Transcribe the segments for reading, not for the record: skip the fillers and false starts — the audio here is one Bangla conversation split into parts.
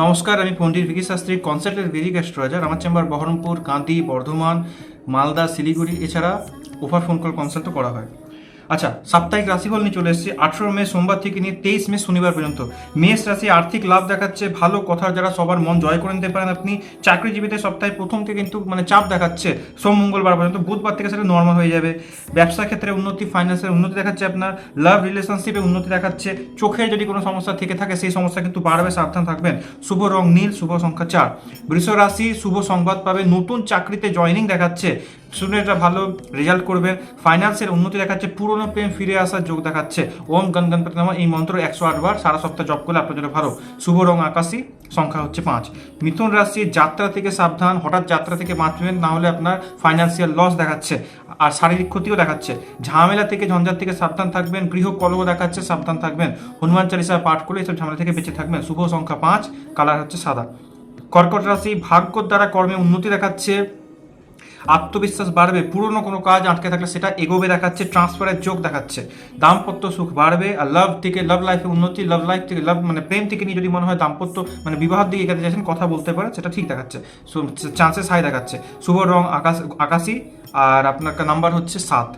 নমস্কার, আমি Pandit Vicky Shastri, consultant Vedic astrologer. আমার চেম্বার বহরমপুর, কাঁদি, বর্ধমান, মালদা, শিলিগুড়ি, এছাড়া ওভার ফোন কল কনসাল্টও করা হয়। আচ্ছা, সাপ্তাহিক রাশিফল নিয়ে চলে এসেছি 18 মে সোমবার থেকে নিয়ে 23 মে শনিবার পর্যন্ত। মেষ রাশি আর্থিক লাভ দেখাচ্ছে, ভালো কথার দ্বারা সবার মন জয় করে নিতে পারেন আপনি। চাকরিজীবীদের সপ্তাহে প্রথম থেকে কিন্তু চাপ দেখাচ্ছে সোম মঙ্গলবার পর্যন্ত, বুধবার থেকে সেটা নর্মাল হয়ে যাবে। ব্যবসা ক্ষেত্রে উন্নতি, ফাইন্যান্সের উন্নতি দেখাচ্ছে আপনার। লাভ রিলেশনশিপে উন্নতি দেখাচ্ছে। চোখে যদি কোনো সমস্যা থেকে থাকে সেই সমস্যা কিন্তু বাড়বে, সাবধান থাকবেন। শুভ রং নীল, শুভ সংখ্যা 4। বৃষ রাশি শুভ সংবাদ পাবে, নতুন চাকরিতে জয়নিং দেখাচ্ছে, স্টুডেন্টরা ভালো রেজাল্ট করবেন। ফাইন্যান্সের উন্নতি দেখাচ্ছে, পুরনো প্রেম ফিরে আসার যোগ দেখাচ্ছে। ওম গণ গণপতি নমঃ এই মন্ত্র 108 বার সারা সপ্তাহ জপ করলে আপনার জন্য ভালো। শুভ রং আকাশী, সংখ্যা হচ্ছে 5। মিথুন রাশি যাত্রা থেকে সাবধান, হঠাৎ যাত্রা থেকে বাঁচবেন, না হলে আপনার ফাইন্যান্সিয়াল লস দেখাচ্ছে আর শারীরিক ক্ষতিও দেখাচ্ছে। ঝামেলা থেকে, ঝঞ্ঝাট থেকে সাবধান থাকবেন। গৃহ কলহ দেখাচ্ছে, সাবধান থাকবেন। হনুমান চালিসা পাঠ করলে এইসব ঝামেলা থেকে বেঁচে থাকবেন। শুভ সংখ্যা 5, কালার হচ্ছে সাদা। কর্কট রাশি ভাগ্যর দ্বারা কর্মে উন্নতি দেখাচ্ছে, আত্মবিশ্বাস বাড়বে, পুরনো কোনো কাজ আটকে থাকলে সেটা এগোবে দেখাচ্ছে, ট্রান্সফারের যোগ দেখাচ্ছে। দাম্পত্য সুখ বাড়বে, আর লাভ থেকে, লাভ লাইফে উন্নতি, লাভ লাইফ থেকে, লাভ প্রেম থেকে নিয়ে যদি মনে হয় দাম্পত্য বিবাহের দিকে এগোতে চাইছেন, কথা বলতে পারেন, সেটা ঠিক দেখাচ্ছে, চান্সেস হাই দেখাচ্ছে। শুভ রং আকাশী, আর আপনার নাম্বার হচ্ছে 7।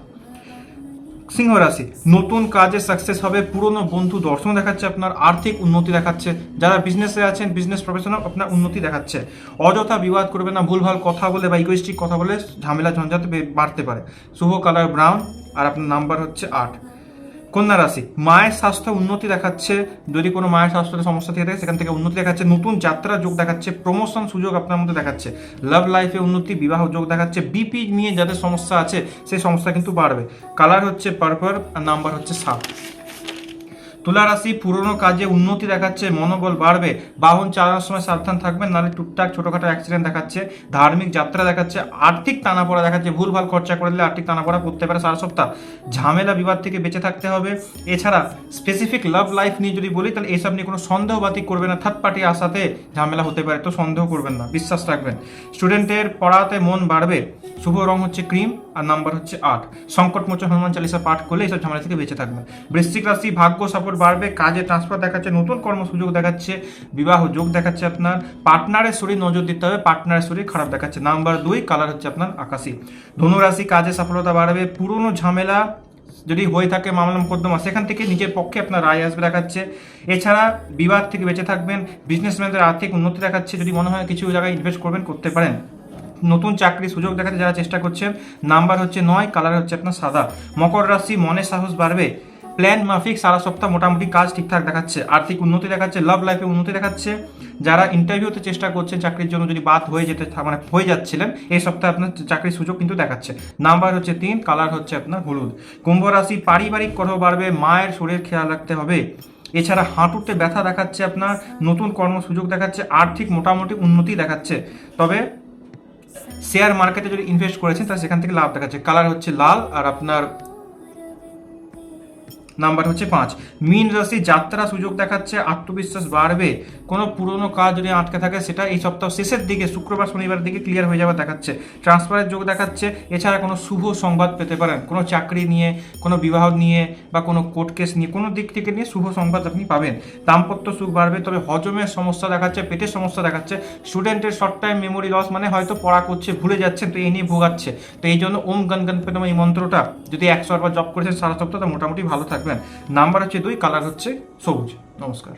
সিংহ রাশি নতুন কাজে সাকসেস হবে, পুরনো বন্ধু দর্শন দেখাচ্ছে, আপনার আর্থিক উন্নতি দেখাচ্ছে। যারা বিজনেসে আছেন, বিজনেস প্রফেশনাল, আপনার উন্নতি দেখাচ্ছে। অযথা বিবাদ করবে না, ভুলভাল কথা বলে বা ইগোইস্টিক কথা বলে ঝামেলা ঝঞ্ঝাট বাড়তে পারে। শুভ কালার ব্রাউন, আর আপনার নাম্বার হচ্ছে 8। কন্যা রাশি মায়ের স্বাস্থ্য উন্নতি দেখাচ্ছে, যদি কোনো মায়ের স্বাস্থ্যের সমস্যা থেকে থাকে সেখান থেকে উন্নতি দেখাচ্ছে। নতুন যাত্রা যোগ দেখাচ্ছে, প্রমোশন সুযোগ আপনার মধ্যে দেখাচ্ছে। লাভ লাইফে উন্নতি, বিবাহ যোগ দেখাচ্ছে। বিপি নিয়ে যাদের সমস্যা আছে সেই সমস্যা কিন্তু বাড়বে। কালার হচ্ছে পার্পল, আর নাম্বার হচ্ছে 7। তুলা রাশি পুরনো কাজে উন্নতি দেখাচ্ছে, মনোবল বাড়বে। বাহন চালানোর সময় সাবধান থাকবেন, নাহলে টুকটাক ছোটখাটো অ্যাক্সিডেন্ট দেখাচ্ছে। ধার্মিক যাত্রা দেখাচ্ছে, আর্থিক টানাপড়া দেখাচ্ছে, ভুলভাল খরচা করলে আর্থিক টানাপড়া পড়তে পারে সারা সপ্তাহ। ঝামেলা বিবাদ থেকে বেঁচে থাকতে হবে। এছাড়া স্পেসিফিক লাভ লাইফ নিয়ে যদি বলি, তাহলে এসব নিয়ে কোনো সন্দেহবাতিক করবেন না, থার্ড পার্টি আসাতে ঝামেলা হতে পারে, তো সন্দেহ করবেন না, বিশ্বাস রাখবেন। স্টুডেন্টের পড়াতে মন বাড়বে। শুভ রং হচ্ছে ক্রিম, আর নাম্বার হচ্ছে 8। সংকটমোচন হনুমান চালিসা পাঠ করলে এইসব ঝামেলা থেকে বেঁচে থাকবেন। বৃশ্চিক রাশি ভাগ্য সাপোর্ট বাড়বে, কাজে ট্রান্সফার দেখাচ্ছে, নতুন কর্মসুযোগ দেখাচ্ছে, বিবাহ যোগ দেখাচ্ছে। আপনার পার্টনারের শরীর নজর দিতে হবে, পার্টনারের শরীর খারাপ দেখাচ্ছে। নাম্বার 2, কালার হচ্ছে আপনার আকাশী। ধনুরাশি কাজে সফলতা বাড়বে, পুরনো ঝামেলা যদি হয়ে থাকে, মামলা মোকদ্দমা, সেখান থেকে নিজের পক্ষে আপনার রায় আসবে দেখাচ্ছে। এছাড়া বিবাদ থেকে বেঁচে থাকবেন। বিজনেসম্যানদের আর্থিক উন্নতি দেখাচ্ছে, যদি মনে হয় কিছু জায়গায় ইনভেস্ট করবেন, করতে পারেন। নতুন চাকরির সুযোগ দেখাতে যারা চেষ্টা করছেন, নাম্বার হচ্ছে 9, কালার হচ্ছে আপনার সাদা। মকর রাশি মনে সাহস বাড়বে, প্ল্যান মাফিক সারা সপ্তাহ মোটামুটি কাজ ঠিকঠাক দেখাচ্ছে, আর্থিক উন্নতি দেখাচ্ছে, লাভ লাইফে উন্নতি দেখাচ্ছে। যারা ইন্টারভিউতে চেষ্টা করছেন চাকরির জন্য, যদি বাদ হয়ে যেতে হয়ে যাচ্ছিলেন, এই সপ্তাহে আপনার চাকরির সুযোগ কিন্তু দেখাচ্ছে। নাম্বার হচ্ছে 3, কালার হচ্ছে আপনার হলুদ। কুম্ভ রাশি পারিবারিক কলহ বাড়বে, মায়ের শরীর খেয়াল রাখতে হবে। এছাড়া হাঁটুতে ব্যথা দেখাচ্ছে আপনার, নতুন কর্ম সুযোগ দেখাচ্ছে, আর্থিক মোটামুটি উন্নতি দেখাচ্ছে। তবে শেয়ার মার্কেটে যদি ইনভেস্ট করেছেন তাহলে সেখান থেকে লাভ দেখাচ্ছে। কালার হচ্ছে লাল, আর আপনার নাম্বার হচ্ছে 5। মীন রাশি যাত্রা সুযোগ দেখাচ্ছে, আত্মবিশ্বাস বাড়বে। কোনো পুরনো কাজ যদি আটকে থাকে সেটা এই সপ্তাহ শেষের দিকে, শুক্রবার শনিবার দিকে ক্লিয়ার হয়ে যাওয়া দেখাচ্ছে। ট্রান্সফারের যোগ দেখাচ্ছে। এছাড়া কোনো শুভ সংবাদ পেতে পারেন, কোনো চাকরি নিয়ে, কোনো বিবাহ নিয়ে, বা কোনো কোর্ট কেস নিয়ে, কোনো দিক থেকে নিয়ে শুভ সংবাদ আপনি পাবেন। দাম্পত্য সুখ বাড়বে, তবে হজমের সমস্যা দেখাচ্ছে, পেটের সমস্যা দেখাচ্ছে। স্টুডেন্টের শর্ট টাইম মেমোরি লস, হয়তো পড়া করছে ভুলে যাচ্ছেন, তো এই নিয়ে ভোগাচ্ছে। তো এই জন্য ওম গণ গণপতি নমঃ এই মন্ত্রটা যদি 108 বার জপ করেছেন সারা সপ্তাহ, তো মোটামুটি ভালো থাকবেন। নাম্বার হচ্ছে 2, কালার হচ্ছে সবুজ। নমস্কার।